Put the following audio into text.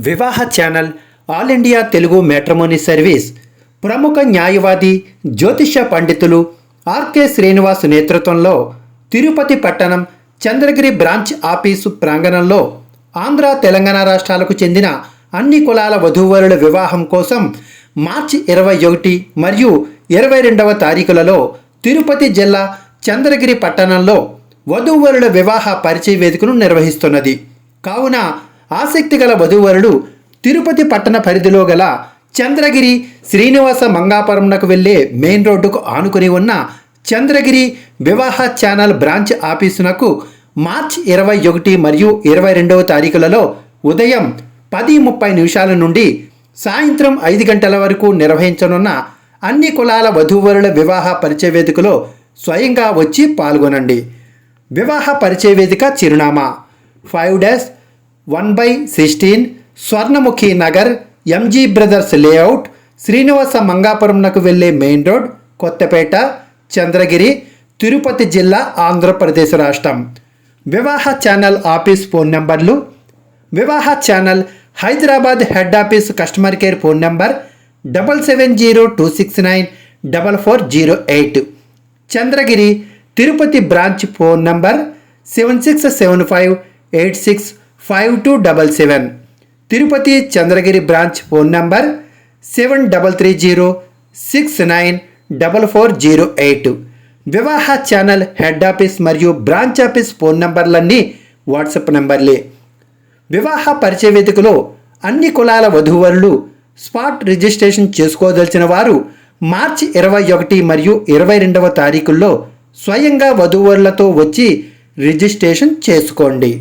వివాహ channel all India Telugu matrimony service ప్రముఖ న్యాయవాది జ్యోతిష పండితులు ఆర్కే శ్రీనివాస్ నేతృత్వంలో తిరుపతి పట్టణం చంద్రగిరి బ్రాంచ్ ఆఫీసు ప్రాంగణంలో ఆంధ్ర తెలంగాణ రాష్ట్రాలకు చెందిన అన్ని కులాల వధూవరుల వివాహం కోసం మార్చి 21 మరియు 22వ తారీఖులలో తిరుపతి జిల్లా చంద్రగిరి పట్టణంలో వధూవరుల వివాహ పరిచయ వేదికను నిర్వహిస్తున్నది. కావున ఆసక్తి గల వధూవరులు తిరుపతి పట్టణ పరిధిలో గల చంద్రగిరి శ్రీనివాస మంగాపురంకు వెళ్లే మెయిన్ రోడ్డుకు ఆనుకుని ఉన్న చంద్రగిరి వివాహ ఛానల్ బ్రాంచ్ ఆఫీసునకు మార్చి 21 మరియు 22వ తారీఖులలో ఉదయం 10:30 నుండి సాయంత్రం 5 గంటల వరకు నిర్వహించనున్న అన్ని కులాల వధూవరుల వివాహ పరిచయ వేదికలో స్వయంగా వచ్చి పాల్గొనండి. వివాహ పరిచయ వేదిక చిరునామా 5-1/16 Swarnamukhi Nagar MG brothers layout Srinivasa మంగాపురంకు వెళ్లే మెయిన్ రోడ్ కొత్తపేట చంద్రగిరి తిరుపతి జిల్లా ఆంధ్రప్రదేశ్ రాష్ట్రం. వివాహ ఛానల్ ఆఫీస్ ఫోన్ నంబర్లు: వివాహ channel Hyderabad head office customer care phone number 7702694408, Chandragiri Tirupati branch phone number 7675865277, Tirupati Chandragiri branch phone number 7330694408. వివాహ ఛానల్ హెడ్ ఆఫీస్ మరియు బ్రాంచ్ ఆఫీస్ ఫోన్ నంబర్లన్నీ వాట్సాప్ నంబర్లే. వివాహ పరిచయ వేదికలో అన్ని కులాల వధూవరులు స్పాట్ రిజిస్ట్రేషన్ చేసుకోదలిచిన వారు మార్చి 21 మరియు 22వ తారీఖుల్లో స్వయంగా వధూవరులతో వచ్చి రిజిస్ట్రేషన్ చేసుకోండి.